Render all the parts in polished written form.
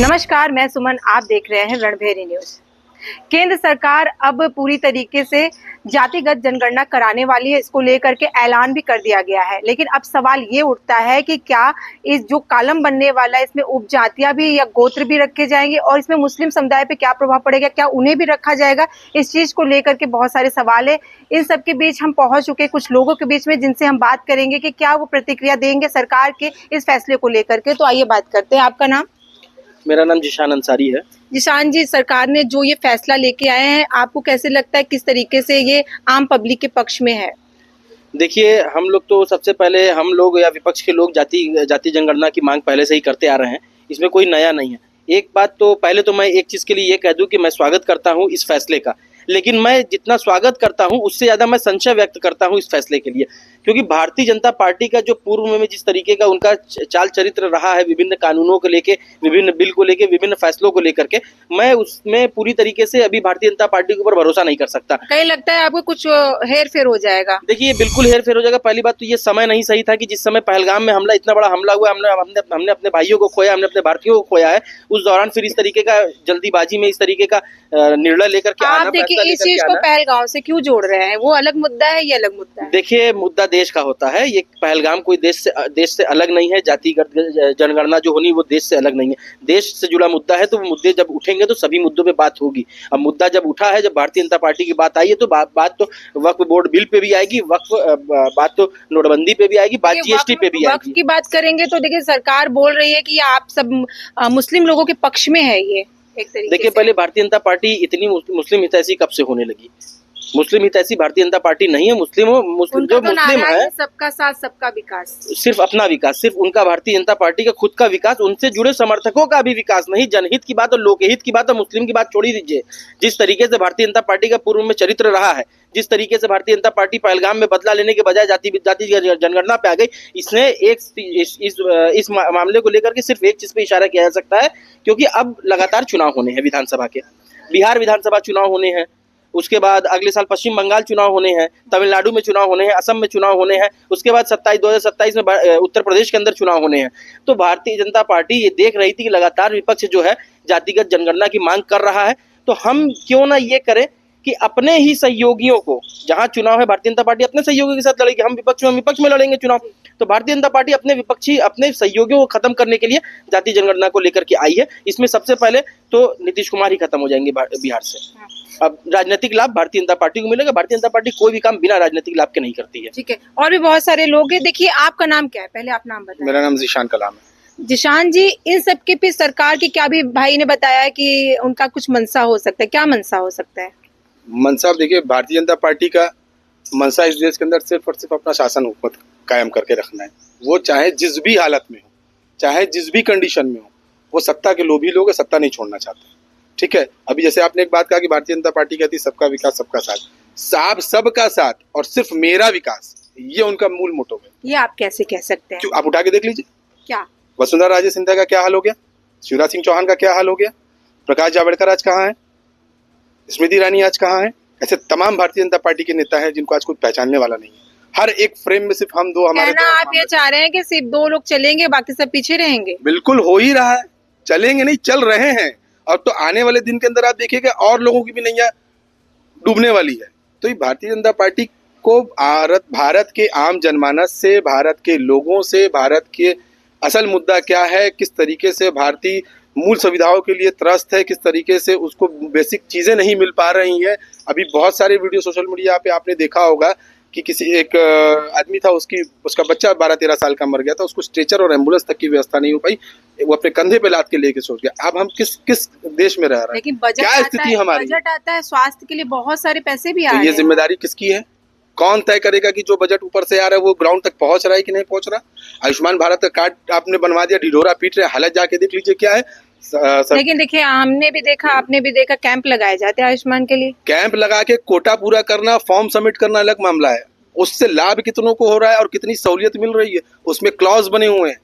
नमस्कार, मैं सुमन। आप देख रहे हैं रणभेरी न्यूज। केंद्र सरकार अब पूरी तरीके से जातिगत जनगणना कराने वाली है। इसको लेकर के ऐलान भी कर दिया गया है, लेकिन अब सवाल ये उठता है कि क्या इस जो कॉलम बनने वाला है इसमें उपजातियां भी या गोत्र भी रखे जाएंगे और इसमें मुस्लिम समुदाय पे क्या प्रभाव पड़ेगा, क्या उन्हें भी रखा जाएगा। इस चीज को लेकर के बहुत सारे सवाल है। इन सब के बीच हम पहुंच चुके कुछ लोगों के बीच में, जिनसे हम बात करेंगे कि क्या वो प्रतिक्रिया देंगे सरकार के इस फैसले को लेकर के। तो आइए बात करते हैं। आपका नाम? मेरा नाम जिशान अंसारी है। जिशान जी, सरकार ने जो ये फैसला लेके आए हैं, आपको कैसे लगता है, किस तरीके से ये आम पब्लिक के पक्ष में है? देखिए, हम लोग तो सबसे पहले हम लोग या विपक्ष के लोग जाति जनगणना की मांग पहले से ही करते आ रहे हैं। इसमें कोई नया नहीं है। एक बात तो पहले तो मैं एक चीज़ के लिए ये कह दूं कि मैं स्वागत करता हूं इस फैसले का, लेकिन मैं जितना स्वागत करता हूं उससे ज़्यादा मैं संशय व्यक्त करता हूं इस फैसले के लिए, क्योंकि भारतीय जनता पार्टी का जो पूर्व में जिस तरीके का उनका चाल चरित्र रहा है, विभिन्न कानूनों को लेके, विभिन्न बिल को लेके, विभिन्न फैसलों को लेकर के, मैं उसमें पूरी तरीके से अभी भारतीय जनता पार्टी के ऊपर भरोसा नहीं कर सकता। कहीं लगता है आपको कुछ हेर फेर हो जाएगा? देखिए, बिल्कुल हेर फेर हो जाएगा। पहली बात तो ये समय नहीं सही था कि जिस समय पहलगाम में हमला, इतना बड़ा हमला हुआ, हमने अपने भाइयों को खोया, हमने अपने भारतीयों को खोया है। उस दौरान फिर इस तरीके का जल्दीबाजी में इस तरीके का निर्णय लेकर के आप देखिए, इस चीज को पहलगाम से क्यों जोड़ रहे हैं? वो अलग मुद्दा है, ये अलग मुद्दा है। देखिए, मुद्दा देश का होता है। ये पहलगाम कोई देश से अलग नहीं है। जातिगत जनगणना जो होनी वो देश से अलग नहीं है। देश से जुड़ा मुद्दा है, तो वो मुद्दे जब उठेंगे तो सभी मुद्दों पे बात होगी। अब मुद्दा जब उठा है, जब भारतीय जनता पार्टी की बात आई है, तो बात तो वक्फ बोर्ड बिल पे भी आएगी, बात तो नोटबंदी पे भी आएगी, बात जीएसटी पे भी आएगी। वक्फ की बात करेंगे तो देखिए, सरकार बोल रही है कि आप सब मुस्लिम लोगों के पक्ष में है। ये एक तरीके देखिए, पहले भारतीय जनता पार्टी इतनी मुस्लिम हितैषी कब से होने लगी? मुस्लिम हितैषी भारतीय जनता पार्टी नहीं है। मुस्लिम जो मुस्लिम है, सबका साथ सबका विकास, सिर्फ अपना विकास, सिर्फ उनका भारतीय जनता पार्टी का खुद का विकास, उनसे जुड़े समर्थकों का भी विकास नहीं। जनहित की बात और लोकहित की बात और मुस्लिम की बात छोड़ ही दीजिए। जिस तरीके से भारतीय जनता पार्टी का पूर्व में चरित्र रहा है, जिस तरीके से भारतीय जनता पार्टी पहलगाम में बदला लेने के बजाय जाति जनगणना पे आ गई, इसने इस मामले को लेकर के सिर्फ एक चीज पे इशारा किया जा सकता है, क्योंकि अब लगातार चुनाव होने हैं विधानसभा के। बिहार विधानसभा चुनाव होने हैं, उसके बाद अगले साल पश्चिम बंगाल चुनाव होने हैं, तमिलनाडु में चुनाव होने हैं, असम में चुनाव होने हैं, उसके बाद 2027 में उत्तर प्रदेश के अंदर चुनाव होने हैं। तो भारतीय जनता पार्टी ये देख रही थी कि लगातार विपक्ष जो है जातिगत जनगणना की मांग कर रहा है, तो हम क्यों ना ये करें कि अपने ही सहयोगियों को, जहां चुनाव है भारतीय जनता पार्टी अपने सहयोगियों के साथ लड़ेगी, हम विपक्ष में लड़ेंगे चुनाव। तो भारतीय जनता पार्टी अपने सहयोगियों को खत्म करने के लिए जाति जनगणना को लेकर के आई है। इसमें सबसे पहले तो नीतीश कुमार ही खत्म हो जाएंगे बिहार से। अब राजनीतिक लाभ भारतीय जनता पार्टी को मिलेगा। भारतीय जनता पार्टी कोई भी काम बिना राजनीतिक लाभ के नहीं करती है। ठीक है, और भी बहुत सारे लोग हैं। देखिए, आपका नाम क्या है? पहले आप नाम बताएं। मेरा नाम जिशान कलाम है। जिशान जी, इन सब के पीछे सरकार की क्या, भी भाई ने बताया कि उनका कुछ मंशा हो सकता है, क्या मंशा हो सकता है? मनसा, देखिए, भारतीय जनता पार्टी का मनसा इस देश के अंदर सिर्फ और सिर्फ अपना शासन हुकूमत कायम करके रखना है। वो चाहे जिस भी हालत में हो, चाहे जिस भी कंडीशन में हो, वो सत्ता के लोभी लोग सत्ता नहीं छोड़ना चाहते। ठीक है, अभी जैसे आपने एक बात कहा कि भारतीय जनता पार्टी कहती है सबका विकास सबका साथ, साहब सबका साथ और सिर्फ मेरा विकास, ये उनका मूल मोटो है। ये आप कैसे कह सकते हैं? आप उठा के देख लीजिए, क्या वसुंधरा राजे सिंधिया का क्या हाल हो गया, शिवराज सिंह चौहान का क्या हाल हो गया, प्रकाश जावड़ेकर आज कहाँ है, स्मृति ईरानी आज कहाँ है। ऐसे तमाम भारतीय जनता पार्टी के नेता हैं जिनको आज कोई पहचानने वाला नहीं है। हर एक फ्रेम में सिर्फ हम दो, हमारे आप ये चाह रहे हैं कि सिर्फ दो लोग चलेंगे, बाकी सब पीछे रहेंगे? बिल्कुल हो ही रहा है, चलेंगे नहीं, चल रहे हैं। और तो आने वाले दिन के अंदर आप देखिएगा और लोगों की भी नैया डूबने वाली है। तो ये भारतीय जनता पार्टी को भारत के आम जनमानस से, भारत के लोगों से, भारत के असल मुद्दा क्या है, किस तरीके से भारतीय मूल सुविधाओं के लिए त्रस्त है, किस तरीके से उसको बेसिक चीजें नहीं मिल पा रही हैं। अभी बहुत सारे वीडियो सोशल मीडिया पे आपने देखा होगा कि किसी एक आदमी था, उसका बच्चा 12-13 साल का मर गया था, उसको स्ट्रेचर और एम्बुलेंस तक की व्यवस्था नहीं हो पाई, वो अपने कंधे पे लाद के लेके सोच गया। अब हम किस देश में रह रहे हैं? लेकिन बजट क्या स्थिति हमारी? बजट आता है, स्वास्थ्य के लिए बहुत सारे पैसे भी आ रहे हैं। ये जिम्मेदारी किसकी है? कौन तय करेगा कि जो बजट ऊपर से आ रहा है वो ग्राउंड तक पहुंच रहा है कि नहीं पहुंच रहा? आयुष्मान भारत का कार्ड आपने बनवा दिया, ढिढोरा पीट रहे, हालत जाके देख लीजिए क्या है। लेकिन देखिए, हमने भी देखा, आपने भी देखा, कैंप लगाए जाते हैं आयुष्मान के लिए। कैंप लगा के कोटा पूरा करना, फॉर्म सबमिट करना अलग मामला है। उससे लाभ कितनों को हो रहा है और कितनी सहूलियत मिल रही है, उसमें क्लॉज बने हुए हैं।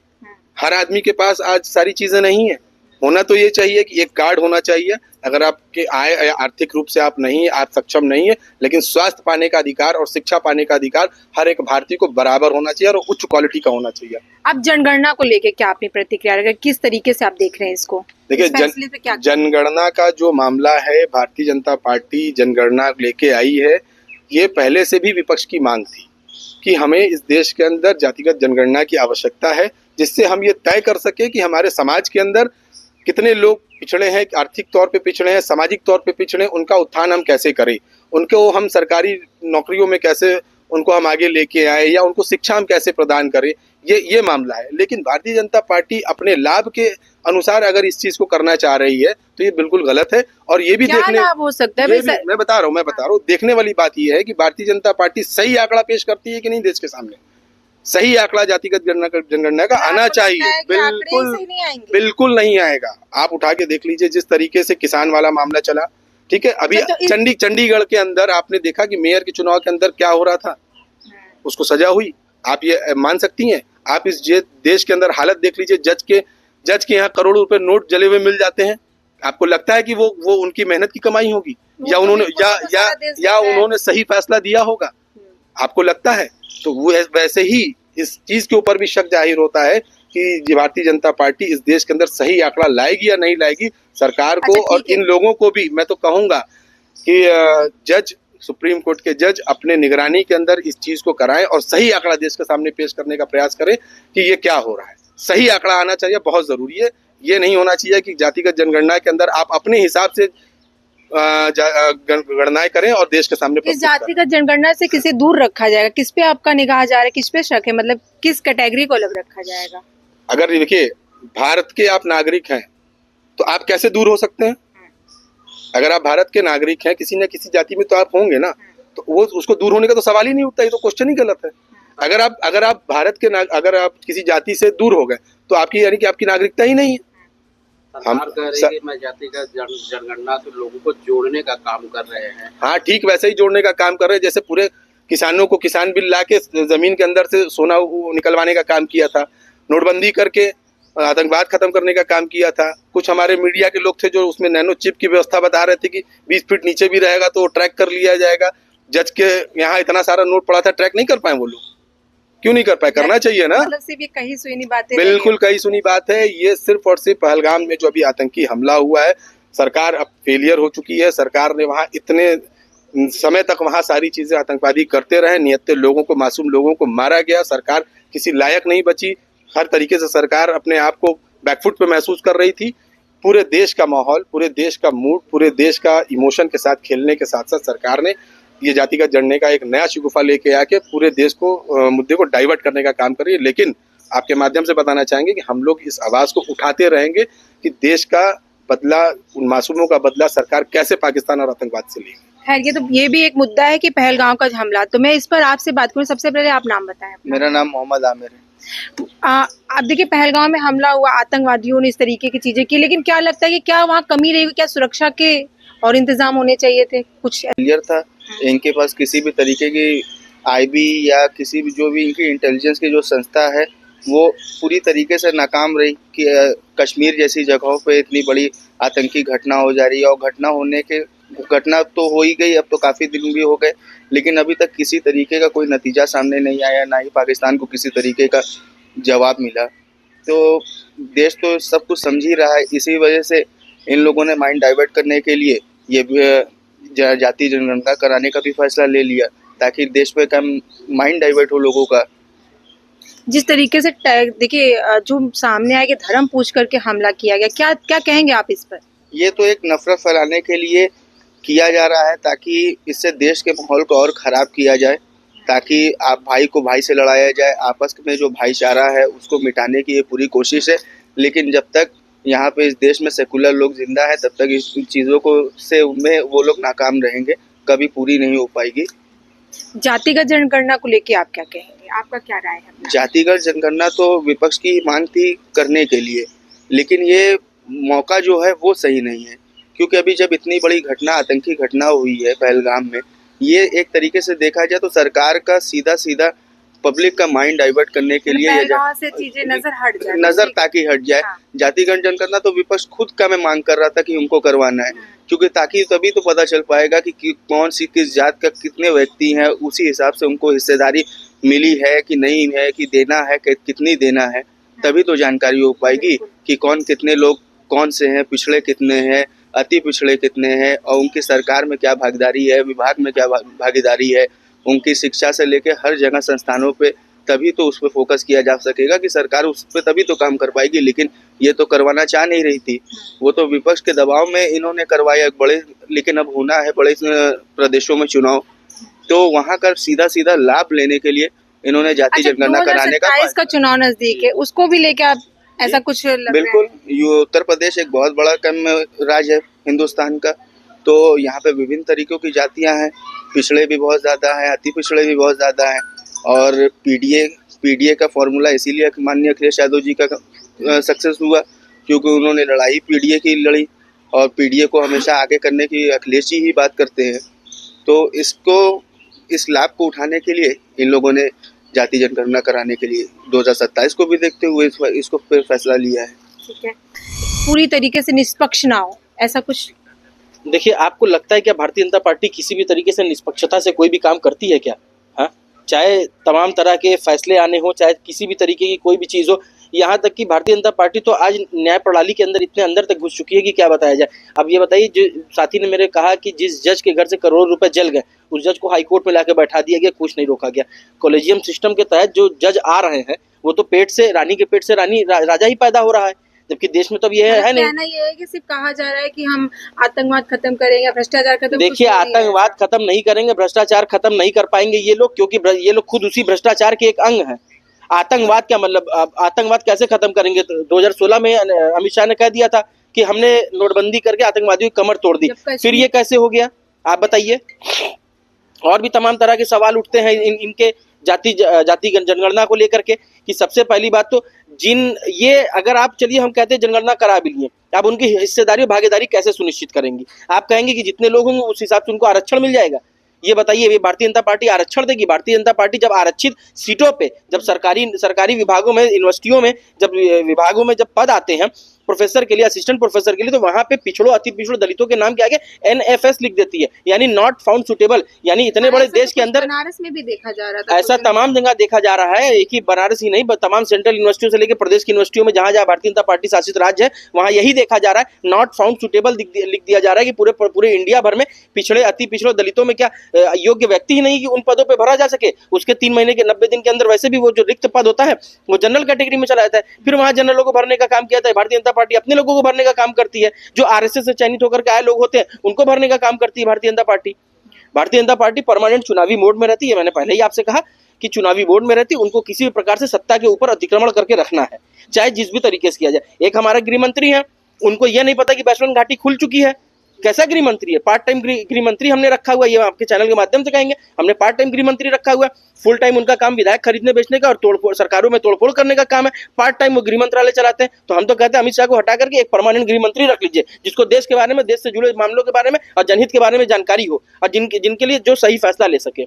हर आदमी के पास आज सारी चीजें नहीं है। होना तो ये चाहिए कि एक कार्ड होना चाहिए, अगर आपके आय आर्थिक रूप से आप नहीं, आप सक्षम नहीं है, लेकिन स्वास्थ्य पाने का अधिकार और शिक्षा पाने का अधिकार हर एक भारतीय को बराबर होना चाहिए और उच्च क्वालिटी का होना चाहिए। अब जनगणना को लेके क्या अपनी प्रतिक्रिया रखें, किस तरीके से आप देख रहे हैं इसको? देखिए, इस फैसले पे क्या जनगणना का जो मामला है, भारतीय जनता पार्टी जनगणना लेके आई है, ये पहले से भी विपक्ष की मांग थी कि हमें इस देश के अंदर जातिगत जनगणना की आवश्यकता है, जिससे हम ये तय कर सके कि हमारे समाज के अंदर कितने लोग पिछड़े हैं, आर्थिक तौर पे पिछड़े हैं, सामाजिक तौर पे पिछड़े हैं, उनका उत्थान हम कैसे करें, उनको हम सरकारी नौकरियों में कैसे उनको हम आगे लेके आए, या उनको शिक्षा हम कैसे प्रदान करें, ये मामला है। लेकिन भारतीय जनता पार्टी अपने लाभ के अनुसार अगर इस चीज को करना चाह रही है तो ये बिल्कुल गलत है। और ये भी क्या देखने लाभ हो सकता है मैं बता रहा हूँ, देखने वाली बात ये है कि भारतीय जनता पार्टी सही आंकड़ा पेश करती है कि नहीं देश के सामने। सही आंकड़ा जातिगत जनगणना का आना चाहिए, बिल्कुल नहीं आएगा। आप उठा के देख लीजिए जिस तरीके से किसान वाला मामला चला, ठीक है, अभी चंडीगढ़ के अंदर आपने देखा कि मेयर के चुनाव के अंदर क्या हो रहा था, उसको सजा हुई। आप ये मान सकती हैं? आप इस देश के अंदर हालत देख लीजिए, जज के यहाँ करोड़ों रुपए नोट जले हुए मिल जाते हैं। आपको लगता है कि वो उनकी मेहनत की कमाई होगी, या उन्होंने सही फैसला दिया होगा? आपको लगता है? तो वो वैसे ही इस चीज के ऊपर भी शक जाहिर होता है कि भारतीय जनता पार्टी इस देश के अंदर सही आंकड़ा लाएगी या नहीं लाएगी। सरकार को और इन लोगों को भी मैं तो कहूंगा कि जज, सुप्रीम कोर्ट के जज अपने निगरानी के अंदर इस चीज को कराएं और सही आंकड़ा देश के सामने पेश करने का प्रयास करें कि ये क्या हो रहा है। सही आंकड़ा आना चाहिए, बहुत जरूरी है। ये नहीं होना चाहिए कि जातिगत जनगणना के अंदर आप अपने हिसाब से गणनाएं करें और देश के सामने। इस जातिगत जनगणना से किसे दूर रखा जाएगा? किस पे आपका निगाह जा रहा है, किस पे शक है? मतलब किस कैटेगरी को अलग रखा जाएगा? अगर देखिए, भारत के आप नागरिक हैं तो आप कैसे दूर हो सकते हैं? अगर आप भारत के नागरिक हैं, किसी न किसी जाति में तो आप होंगे ना, तो वो उसको दूर होने का तो सवाल ही नहीं उठता। ये तो क्वेश्चन ही गलत है। अगर आप भारत के अगर आप किसी जाति से दूर हो गए तो आपकी यानी कि आपकी नागरिकता ही नहीं है। हम कह रहे हैं कि मैं जातिगत जनगणना से लोगों को जोड़ने का काम कर रहे हैं। हाँ, ठीक वैसे ही जोड़ने का काम कर रहे हैं जैसे पूरे किसानों को किसान बिल ला के जमीन के अंदर से सोना निकलवाने का काम किया था, नोटबंदी करके आतंकवाद खत्म करने का काम किया था। कुछ हमारे मीडिया के लोग थे जो उसमें नैनो चिप की व्यवस्था बता रहे थे कि 20 फीट नीचे भी रहेगा तो ट्रैक कर लिया जाएगा। जज के यहाँ इतना सारा नोट पड़ा था, ट्रैक नहीं कर पाए वो लोग। क्यों नहीं कर पाए? करना चाहिए ना। मतलब सिर्फ ये कहीं सुनी बातें, बिल्कुल कहीं सुनी बात है। ये सिर्फ और सिर्फ पहलगाम में जो अभी आतंकी हमला हुआ है, सरकार अब फेलियर हो चुकी है। सरकार ने वहाँ इतने समय तक वहाँ सारी चीजें आतंकवादी करते रहे, निहत्थे लोगों को, मासूम लोगों को मारा गया। सरकार किसी लायक नहीं बची। हर तरीके से सरकार अपने आप को बैकफुट पे महसूस कर रही थी। पूरे देश का माहौल, पूरे देश का मूड, पूरे देश का इमोशन के साथ खेलने के साथ साथ सरकार ने ये जातिगत जनगणना का एक नया शिगुफा लेके आके पूरे देश को मुद्दे को डाइवर्ट करने का काम कर रही है। लेकिन आपके माध्यम से बताना चाहेंगे कि हम लोग इस आवाज को उठाते रहेंगे कि देश का बदला, उन मासूमों का बदला सरकार कैसे पाकिस्तान और आतंकवाद से लेगी। खैर, ये भी एक मुद्दा है कि पहलगाम का हमला। तो मैं इस पर आपसे बात करूँ, सबसे पहले आप नाम बताएं। मेरा नाम मोहम्मद आमिर है। आप देखिए, पहलगाम में हमला हुआ, आतंकवादियों ने इस तरीके की चीजें की, लेकिन क्या लगता है कि क्या वहाँ कमी रही? क्या सुरक्षा के और इंतजाम होने चाहिए थे? कुछ क्लियर था, इनके पास किसी भी तरीके की आईबी या किसी भी जो भी इनकी इंटेलिजेंस की जो संस्था है वो पूरी तरीके से नाकाम रही कि कश्मीर जैसी जगहों पे इतनी बड़ी आतंकी घटना हो जा रही है। और घटना तो हो ही गई, अब तो काफ़ी दिन भी हो गए, लेकिन अभी तक किसी तरीके का कोई नतीजा सामने नहीं आया, ना ही पाकिस्तान को किसी तरीके का जवाब मिला। तो देश तो सब कुछ समझ ही रहा है। इसी वजह से इन लोगों ने माइंड डाइवर्ट करने के लिए ये जाति जनगणना कराने का भी फैसला ले लिया ताकि देश पे कम माइंड डाइवर्ट हो लोगों का। जिस तरीके से देखिए, जो सामने आए कि धर्म पूछ करके हमला किया गया, क्या कहेंगे आप इस पर? ये तो एक नफरत फैलाने के लिए किया जा रहा है ताकि इससे देश के माहौल को और ख़राब किया जाए, ताकि आप भाई को भाई से लड़ाया जाए। आपस में जो भाईचारा है उसको मिटाने की ये पूरी कोशिश है। लेकिन जब तक यहाँ पे इस देश में सेकुलर लोग जिंदा है तब तक इस चीज़ों को से उनमें वो लोग नाकाम रहेंगे, कभी पूरी नहीं हो पाएगी। जातिगत जनगणना को लेके आप क्या कहेंगे? आपका क्या राय है? जातिगत जनगणना तो विपक्ष की मांग थी करने के लिए, लेकिन ये मौका जो है वो सही नहीं है, क्योंकि अभी जब इतनी बड़ी घटना, आतंकी घटना हुई है पहलगाम में, ये एक तरीके से देखा जाए तो सरकार का सीधा पब्लिक का माइंड डाइवर्ट करने के लिए पहलगांव से चीजें नजर हट जाए, नजर ताकि हट जाए। हाँ। जातिगत जनगणना तो विपक्ष खुद का मैं मांग कर रहा था कि उनको करवाना है, क्योंकि ताकि तभी तो पता चल पाएगा कि कौन सी किस जात का कितने व्यक्ति हैं, उसी हिसाब से उनको हिस्सेदारी मिली है कि नहीं है, कि देना है कि कितनी देना है, तभी तो जानकारी हो पाएगी कि कौन कितने लोग कौन से हैं, पिछड़े कितने हैं, अति पिछड़े कितने हैं, और उनकी सरकार में क्या भागीदारी है, विभाग में क्या भागीदारी है, उनकी शिक्षा से लेके हर जगह संस्थानों पे, तभी तो उस पर फोकस किया जा सकेगा कि सरकार उस पर तभी तो काम कर पाएगी। लेकिन ये तो करवाना चाह नहीं रही थी, वो तो विपक्ष के दबाव में इन्होंने करवाया बड़े, लेकिन अब होना है बड़े प्रदेशों में चुनाव, तो वहाँ का सीधा सीधा लाभ लेने के लिए इन्होंने जाति जनगणना कराने का 2027 का चुनाव नजदीक है, उसको भी लेके आप ऐसा कुछ लग रहा है? बिल्कुल, ये उत्तर प्रदेश एक बहुत बड़ा कम राज्य है हिंदुस्तान का, तो यहाँ पे विभिन्न तरीकों की जातियाँ हैं, पिछड़े भी बहुत ज़्यादा हैं, अति पिछड़े भी बहुत ज़्यादा हैं, और पीडीए का फॉर्मूला इसीलिए माननीय अखिलेश यादव जी का सक्सेस हुआ, क्योंकि उन्होंने लड़ाई पीडीए की लड़ी, और पीडीए को हमेशा आगे करने की अखिलेश जी ही बात करते हैं। तो इस लाभ को उठाने के लिए इन लोगों ने जाति जनगणना कराने के लिए 2027 को भी देखते हुए इसको फिर फैसला लिया है। ठीक है, पूरी तरीके से निष्पक्ष ना हो, ऐसा कुछ? देखिए, आपको लगता है क्या भारतीय जनता पार्टी किसी भी तरीके से निष्पक्षता से कोई भी काम करती है क्या? हाँ, चाहे तमाम तरह के फैसले आने हो, चाहे किसी भी तरीके की कोई भी चीज़ हो, यहाँ तक कि भारतीय जनता पार्टी तो आज न्याय प्रणाली के अंदर इतने अंदर तक घुस चुकी है कि क्या बताया जाए। अब ये बताइए, जो साथी ने मेरे कहा कि जिस जज के घर से करोड़ों रुपए जल गए, उस जज को हाईकोर्ट में लाके बैठा दिया गया, कुछ नहीं रोका गया। कॉलेजियम सिस्टम के तहत जो जज आ रहे हैं, वो तो रानी के पेट से राजा ही पैदा हो रहा है, जबकि देश में तो अब ये है नहीं। कहना ये है कि सिर्फ कहा जा रहा है कि हम आतंकवाद खत्म करेंगे, भ्रष्टाचार खत्म। देखिए, आतंकवाद खत्म नहीं करेंगे, भ्रष्टाचार खत्म नहीं कर पाएंगे ये लोग, क्योंकि ये लोग खुद उसी भ्रष्टाचार के एक अंग हैं। आतंकवाद क्या मतलब, आतंकवाद कैसे खत्म करेंगे? 2016 में अमित शाह ने कह दिया था कि हमने नोटबंदी करके आतंकवादियों की कमर तोड़ दी, फिर ये कैसे हो गया आप बताइए? और भी तमाम तरह के सवाल उठते हैं इनके जाति जनगणना को लेकर के, कि सबसे पहली बात तो ये अगर आप, चलिए हम कहते हैं जनगणना करा भी लिए, आप उनकी हिस्सेदारी और भागीदारी कैसे सुनिश्चित करेंगे? आप कहेंगे कि जितने लोग होंगे उस हिसाब से उनको आरक्षण मिल जाएगा? ये बताइए, ये भारतीय जनता पार्टी आरक्षण देगी? भारतीय जनता पार्टी जब आरक्षित सीटों पे, जब सरकारी विभागों में, यूनिवर्सिटियों में, जब विभागों में जब पद आते हैं प्रोफेसर के लिए, असिस्टेंट प्रोफेसर के लिए, तो वहां पे पिछड़ों, अति पिछड़ों, दलितों के नाम के आगे NFS लिख देती है, यानी नॉट फाउंड सुटेबल। यानी इतने बड़े देश के अंदर बनारस में भी देखा जा रहा था, ऐसा तमाम जगह देखा जा रहा है, एक ही बनारस ही नहीं, तमाम सेंट्रल यूनिवर्सिटियों से लेकर प्रदेश की यूनिवर्सिटियों में जहां भारतीय जनता पार्टी शासित राज्य है, वहां यही देखा जा रहा है, नॉट फाउंड सुटेबल लिख दिया जा रहा है कि पूरे इंडिया भर में पिछड़े, अति पिछड़े, दलितों में क्या योग्य व्यक्ति ही नहीं कि उन पदों पर भरा जा सके। उसके 3 महीने के 90 दिन के अंदर वैसे भी वो जो रिक्त पद होता है वो जनरल कैटेगरी में चला जाता है, फिर वहां जनरलों को भरने का काम किया जाता है। भारतीय जनता पार्टी अपने लोगों को भरने का काम करती है, जो RSS से चयनित होकर के आए लोग होते हैं उनको भरने का काम करती है Bharatiya Janata party. Bharatiya Janata party permanent चुनावी मोड में रहती है, मैंने पहले ही आपसे कहा कि चुनावी मोड में रहती है, उनको किसी भी प्रकार से सत्ता के ऊपर अतिक्रमण करके रखना है, चाहे जिस भी तरीके से किया जाए। एक हमारा गृह मंत्री है, उनको यह नहीं पता कि वैष्णो घाटी खुल चुकी है। कैसा गृह मंत्री है? पार्ट टाइम गृह मंत्री हमने रखा हुआ है, ये आपके चैनल के माध्यम से कहेंगे, हमने पार्ट टाइम गृह मंत्री रखा हुआ है। फुल टाइम उनका काम विधायक खरीदने बेचने का और सरकारों में तोड़फोड़ करने का काम है, पार्ट टाइम वो गृह मंत्रालय चलाते हैं। तो हम तो कहते हैं अमित शाह को हटा करके एक परमानेंट गृह मंत्री रख लीजिए, जिसको देश के बारे में, देश से जुड़े मामलों के बारे में और जनहित के बारे में जानकारी हो, और जिनके लिए जो सही फैसला ले सके।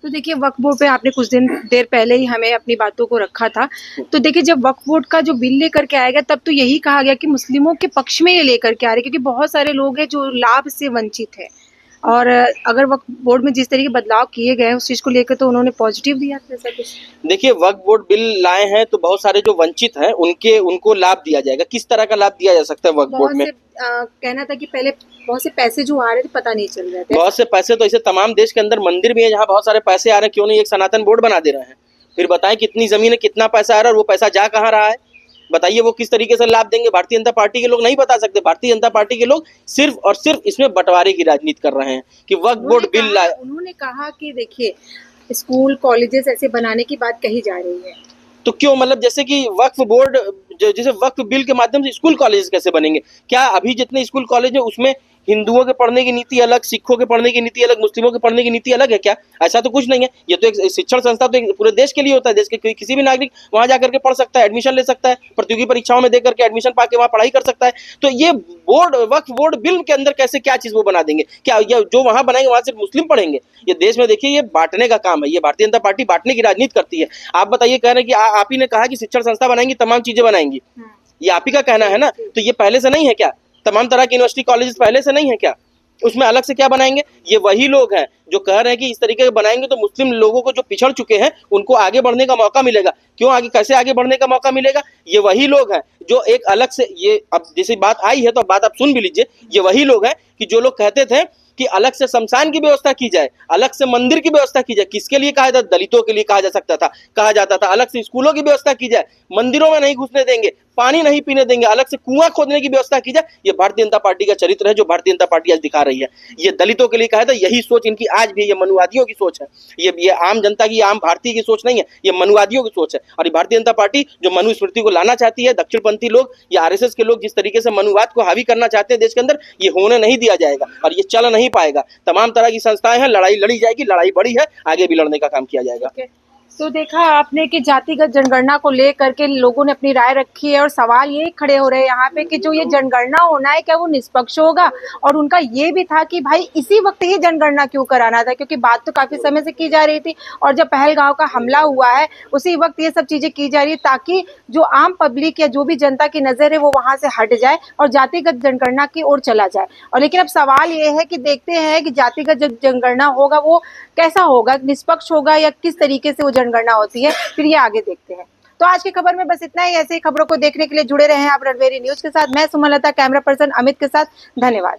तो देखिए, वक्फ बोर्ड पे आपने कुछ देर पहले ही हमें अपनी बातों को रखा था, तो देखिए जब वक्फ बोर्ड का जो बिल लेकर के आएगा तब तो यही कहा गया कि मुस्लिमों के पक्ष में ये लेकर के आ रहे, क्योंकि बहुत सारे लोग हैं जो लाभ से वंचित है, और अगर वक्फ बोर्ड में जिस तरीके बदलाव किए गए उस चीज को लेकर तो उन्होंने पॉजिटिव दिया था, ऐसा कुछ? देखिए, वक्फ बोर्ड बिल लाए हैं तो बहुत सारे जो वंचित हैं उनको लाभ दिया जाएगा। किस तरह का लाभ दिया जा सकता है वक्फ बोर्ड में? कहना था कि पहले बहुत से पैसे जो आ रहे थे पता नहीं चल रहे थे। बहुत से पैसे तो ऐसे तमाम देश के अंदर मंदिर भी है जहाँ बहुत सारे पैसे आ रहे हैं, क्यों नहीं एक सनातन बोर्ड बना दे रहे हैं? फिर बताएं कितनी जमीन है, कितना पैसा आ रहा है और वो पैसा जा कहाँ रहा है? बताइए, वो किस तरीके से लाभ देंगे? भारतीय जनता पार्टी के लोग नहीं बता सकते। भारतीय जनता पार्टी के लोग सिर्फ और सिर्फ इसमें बंटवारे की राजनीति कर रहे हैं कि वक्फ बोर्ड बिल लाए। उन्होंने कहा कि देखिए, स्कूल कॉलेजेस ऐसे बनाने की बात कही जा रही है, तो क्यों, मतलब जैसे कि वक्फ बोर्ड, जैसे वक्फ बिल के माध्यम से स्कूल कॉलेज कैसे बनेंगे? क्या अभी जितने स्कूल कॉलेज है उसमें हिंदुओं के पढ़ने की नीति अलग, सिखों के पढ़ने की नीति अलग, मुस्लिमों के पढ़ने की नीति अलग है क्या? ऐसा तो कुछ नहीं है। ये तो एक शिक्षण संस्था तो एक पूरे देश के लिए होता है। देश के किसी भी नागरिक वहां जाकर के पढ़ सकता है, एडमिशन ले सकता है, प्रतियोगी परीक्षाओं में देकर के एडमिशन पाके वहां पढ़ाई कर सकता है। तो ये बोर्ड, वक्फ बोर्ड बिल के अंदर कैसे क्या चीज वो बना देंगे? क्या जो वहां बनाएंगे वहां सिर्फ मुस्लिम पढ़ेंगे? ये देश में देखिए ये बांटने का काम है। ये भारतीय जनता पार्टी बांटने की राजनीति करती है। आप बताइए, कह रहे हैं कि आप ही ने कहा कि शिक्षण संस्था बनाएंगी, तमाम चीजें बनाएंगी, ये आप ही का कहना है ना? तो ये पहले से नहीं है क्या? तमाम तरह की यूनिवर्सिटी कॉलेजेस पहले से नहीं है क्या? उसमें अलग से क्या बनाएंगे? ये वही लोग हैं जो कह रहे हैं कि इस तरीके से बनाएंगे तो मुस्लिम लोगों को जो पिछड़ चुके हैं उनको आगे बढ़ने का मौका मिलेगा। क्यों आगे, कैसे आगे बढ़ने का मौका मिलेगा? ये वही लोग हैं जो एक अलग से, ये अब जैसी बात आई है तो बात आप सुन भी लीजिए। ये वही लोग हैं कि जो लोग कहते थे कि अलग से शमशान की व्यवस्था की जाए, अलग से मंदिर की व्यवस्था की जाए। किसके लिए कहा जाता? दलितों के लिए कहा जा सकता था, कहा जाता था। अलग से स्कूलों की व्यवस्था की जाए, मंदिरों में नहीं घुसने देंगे, पानी नहीं पीने देंगे, अलग से कुआं खोदने की व्यवस्था की जाए। ये भारतीय जनता पार्टी का चरित्र है जो भारतीय जनता पार्टी आज दिखा रही है। ये दलितों के लिए कहा था, यही सोच इनकी आज भी, ये मनुवादियों की सोच है। ये आम जनता की, आम भारतीय की सोच नहीं है, ये मनुवादियों की सोच है। और ये भारतीय जनता पार्टी जो मनुस्मृति को लाना चाहती है, दक्षिणपंथी लोग या आरएसएस के लोग जिस तरीके से मनुवाद को हावी करना चाहते हैं देश के अंदर, ये होने नहीं दिया जाएगा और ये चल नहीं पाएगा। तमाम तरह की संस्थाएं हैं, लड़ाई लड़ी जाएगी, लड़ाई बड़ी है, आगे भी लड़ने का काम किया जाएगा। तो देखा आपने कि जातिगत जनगणना को लेकर के लोगों ने अपनी राय रखी है और सवाल ये खड़े हो रहे हैं यहाँ पे कि जो ये जनगणना होना है क्या वो निष्पक्ष होगा? और उनका ये भी था कि भाई इसी वक्त ही जनगणना क्यों कराना था, क्योंकि बात तो काफी समय से की जा रही थी और जब पहलगांव का हमला हुआ है उसी वक्त ये सब चीजें की जा रही है ताकि जो आम पब्लिक या जो भी जनता की नजर है वो वहां से हट जाए और जातिगत जनगणना की ओर चला जाए। और लेकिन अब सवाल ये है कि देखते हैं कि जातिगत जनगणना होगा वो कैसा होगा, निष्पक्ष होगा या किस तरीके से वो जनगणना होती है, फिर ये आगे देखते हैं। तो आज की खबर में बस इतना ही। ऐसे ही खबरों को देखने के लिए जुड़े रहे हैं आप रणभेरी न्यूज के साथ। मैं सुमलता, कैमरा पर्सन अमित के साथ। धन्यवाद।